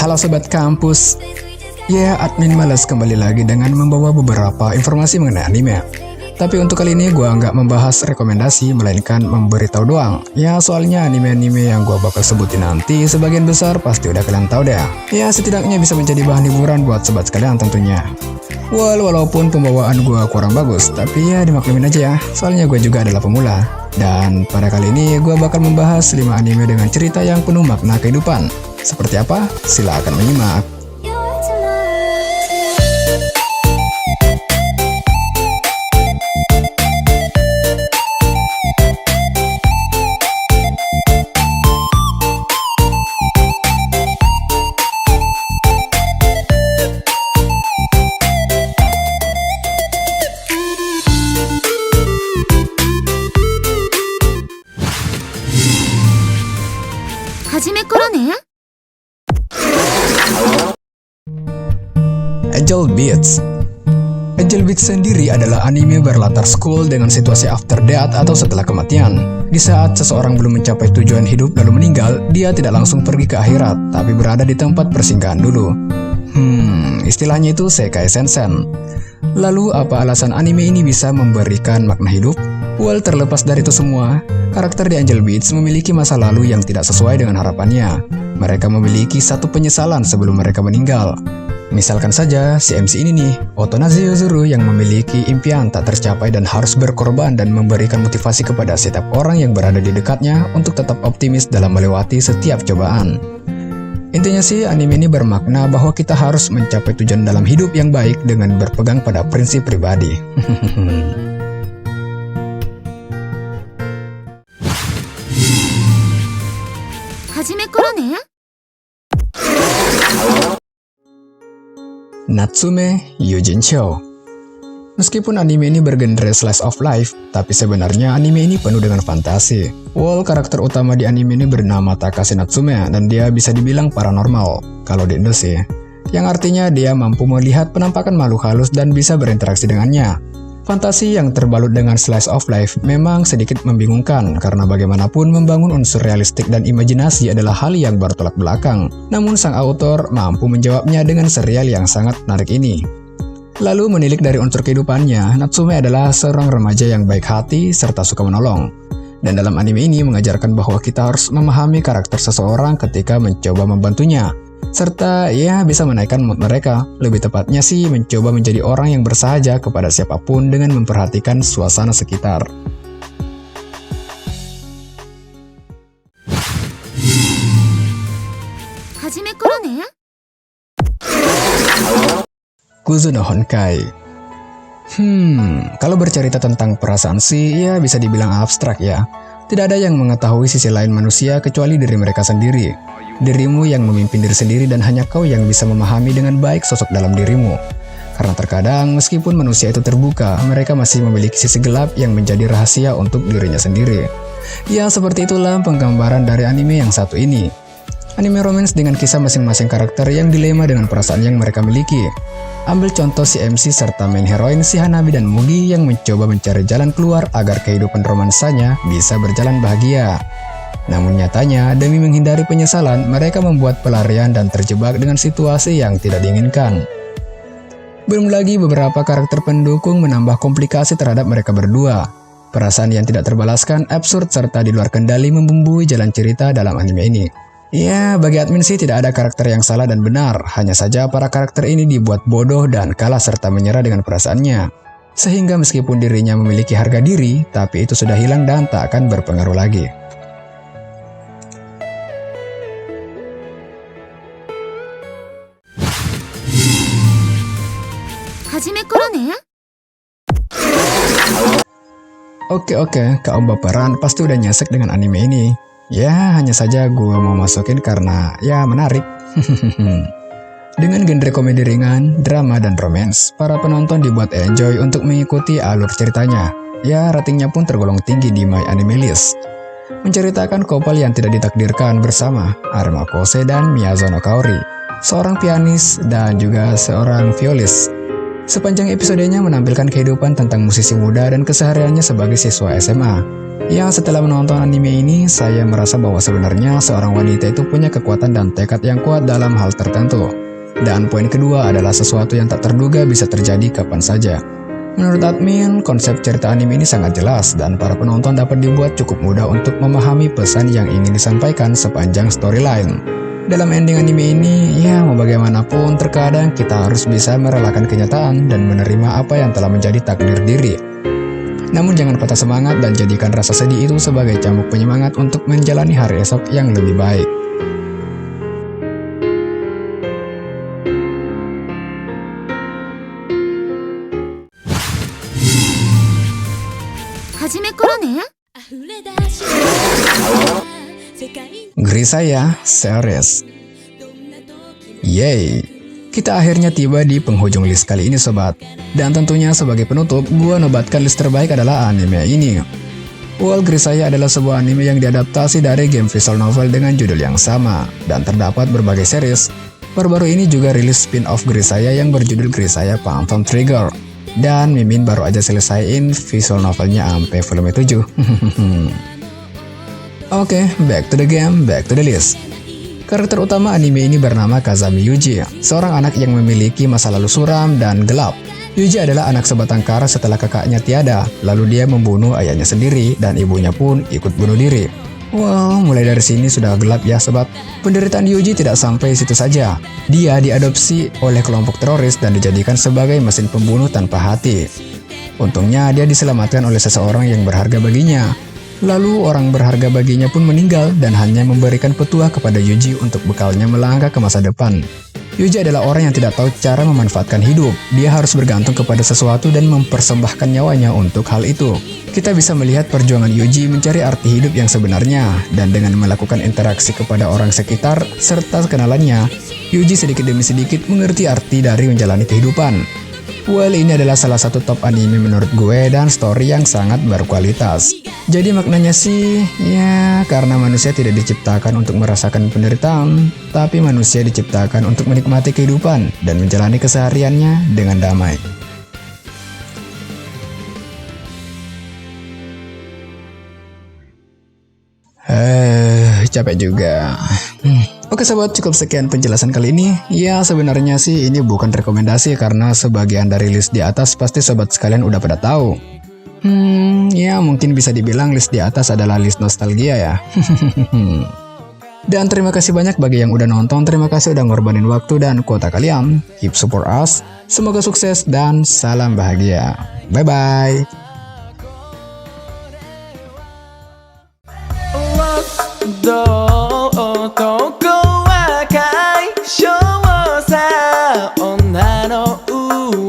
Halo Sobat Kampus. Ya, admin malas kembali lagi dengan membawa beberapa informasi mengenai anime. Tapi untuk kali ini gue nggak membahas rekomendasi, melainkan memberitahu doang. Ya, soalnya anime-anime yang gue bakal sebutin nanti sebagian besar pasti udah kalian tahu deh. Ya, setidaknya bisa menjadi bahan hiburan buat sobat sekalian tentunya. Walaupun pembawaan gue kurang bagus, tapi ya dimaklumin aja ya, soalnya gue juga adalah pemula. Dan pada kali ini gue bakal membahas 5 anime dengan cerita yang penuh makna kehidupan. Seperti apa? Silakan menyimak. Angel Beats. Angel Beats sendiri adalah anime berlatar school dengan situasi after death atau setelah kematian. Di saat seseorang belum mencapai tujuan hidup lalu meninggal, dia tidak langsung pergi ke akhirat, tapi berada di tempat persinggahan dulu. Istilahnya itu Sekai Sensen. Lalu apa alasan anime ini bisa memberikan makna hidup? Well, terlepas dari itu semua, karakter di Angel Beats memiliki masa lalu yang tidak sesuai dengan harapannya. Mereka memiliki satu penyesalan sebelum mereka meninggal. Misalkan saja si MC ini nih, Otonazi Yuzuru, yang memiliki impian tak tercapai dan harus berkorban dan memberikan motivasi kepada setiap orang yang berada di dekatnya untuk tetap optimis dalam melewati setiap cobaan. Intinya sih, anime ini bermakna bahwa kita harus mencapai tujuan dalam hidup yang baik dengan berpegang pada prinsip pribadi. Natsume Yujincho. Meskipun anime ini bergenre slice of life, tapi sebenarnya anime ini penuh dengan fantasi. Karakter utama di anime ini bernama Takashi Natsume dan dia bisa dibilang paranormal kalau di Indo sih. Yang artinya dia mampu melihat penampakan makhluk halus dan bisa berinteraksi dengannya. Fantasi yang terbalut dengan slice of life memang sedikit membingungkan karena bagaimanapun membangun unsur realistik dan imajinasi adalah hal yang bertolak belakang. Namun sang autor mampu menjawabnya dengan serial yang sangat menarik ini. Lalu menilik dari unsur kehidupannya, Natsume adalah seorang remaja yang baik hati serta suka menolong. Dan dalam anime ini mengajarkan bahwa kita harus memahami karakter seseorang ketika mencoba membantunya. Serta ya bisa menaikkan mood mereka, lebih tepatnya sih mencoba menjadi orang yang bersahaja kepada siapapun dengan memperhatikan suasana sekitar. Kuzuno Honkai. Kalau bercerita tentang perasaan sih ya bisa dibilang abstrak ya. Tidak ada yang mengetahui sisi lain manusia kecuali diri mereka sendiri. Dirimu yang memimpin diri sendiri dan hanya kau yang bisa memahami dengan baik sosok dalam dirimu. Karena terkadang meskipun manusia itu terbuka, mereka masih memiliki sisi gelap yang menjadi rahasia untuk dirinya sendiri. Ya, seperti itulah penggambaran dari anime yang satu ini. Anime romance dengan kisah masing-masing karakter yang dilema dengan perasaan yang mereka miliki. Ambil contoh si MC serta main heroin si Hanabi dan Mugi yang mencoba mencari jalan keluar agar kehidupan romansanya bisa berjalan bahagia. Namun nyatanya, demi menghindari penyesalan, mereka membuat pelarian dan terjebak dengan situasi yang tidak diinginkan. Belum lagi beberapa karakter pendukung menambah komplikasi terhadap mereka berdua. Perasaan yang tidak terbalaskan, absurd, serta di luar kendali membumbui jalan cerita dalam anime ini. Ya, bagi admin sih tidak ada karakter yang salah dan benar, hanya saja para karakter ini dibuat bodoh dan kalah serta menyerah dengan perasaannya. Sehingga meskipun dirinya memiliki harga diri, tapi itu sudah hilang dan tak akan berpengaruh lagi. Oke, kaum baperan pasti udah nyesek dengan anime ini. Ya, hanya saja gue mau masukin karena ya menarik. Dengan genre komedi ringan, drama, dan romance, para penonton dibuat enjoy untuk mengikuti alur ceritanya. Ya, ratingnya pun tergolong tinggi di My Anime List. Menceritakan couple yang tidak ditakdirkan bersama, Arima Kose dan Miyazono Kaori, seorang pianis dan juga seorang violis. Sepanjang episodenya menampilkan kehidupan tentang musisi muda dan kesehariannya sebagai siswa SMA. Yang setelah menonton anime ini, saya merasa bahwa sebenarnya seorang wanita itu punya kekuatan dan tekad yang kuat dalam hal tertentu. Dan poin kedua adalah sesuatu yang tak terduga bisa terjadi kapan saja. Menurut admin, konsep cerita anime ini sangat jelas dan para penonton dapat dibuat cukup mudah untuk memahami pesan yang ingin disampaikan sepanjang storyline. Dalam ending anime ini, ya mau bagaimanapun terkadang kita harus bisa merelakan kenyataan dan menerima apa yang telah menjadi takdir diri. Namun jangan patah semangat dan jadikan rasa sedih itu sebagai cambuk penyemangat untuk menjalani hari esok yang lebih baik. Grisaya Series. Yeay, kita akhirnya tiba di penghujung list kali ini sobat. Dan tentunya sebagai penutup, gua nobatkan list terbaik adalah anime ini. Well, Grisaya adalah sebuah anime yang diadaptasi dari game visual novel dengan judul yang sama, dan terdapat berbagai series. Baru-baru ini juga rilis spin-off Grisaya yang berjudul Grisaya Phantom Trigger. Dan Mimin baru aja selesaiin visual novelnya sampai volume 7. Oke, back to the game, back to the list. Karakter utama anime ini bernama Kazami Yuji, seorang anak yang memiliki masa lalu suram dan gelap. Yuji adalah anak sebatang kara setelah kakaknya tiada, lalu dia membunuh ayahnya sendiri dan ibunya pun ikut bunuh diri. Wow, mulai dari sini sudah gelap ya sobat. Penderitaan Yuji tidak sampai situ saja. Dia diadopsi oleh kelompok teroris dan dijadikan sebagai mesin pembunuh tanpa hati. Untungnya dia diselamatkan oleh seseorang yang berharga baginya. Lalu orang berharga baginya pun meninggal dan hanya memberikan petuah kepada Yuji untuk bekalnya melangkah ke masa depan. Yuji adalah orang yang tidak tahu cara memanfaatkan hidup. Dia harus bergantung kepada sesuatu dan mempersembahkan nyawanya untuk hal itu. Kita bisa melihat perjuangan Yuji mencari arti hidup yang sebenarnya, dan dengan melakukan interaksi kepada orang sekitar serta kenalannya, Yuji sedikit demi sedikit mengerti arti dari menjalani kehidupan. Well, ini adalah salah satu top anime menurut gue dan story yang sangat berkualitas. Jadi maknanya sih, ya karena manusia tidak diciptakan untuk merasakan penderitaan, tapi manusia diciptakan untuk menikmati kehidupan dan menjalani kesehariannya dengan damai. Capek juga. Oke sobat, cukup sekian penjelasan kali ini. Ya sebenarnya sih ini bukan rekomendasi karena sebagian dari list di atas pasti sobat sekalian udah pada tahu. Ya mungkin bisa dibilang list di atas adalah list nostalgia ya. Dan terima kasih banyak bagi yang udah nonton. Terima kasih udah ngorbanin waktu dan kuota kalian. Keep support us. Semoga sukses dan salam bahagia. Bye bye. どう男は解消さ女の上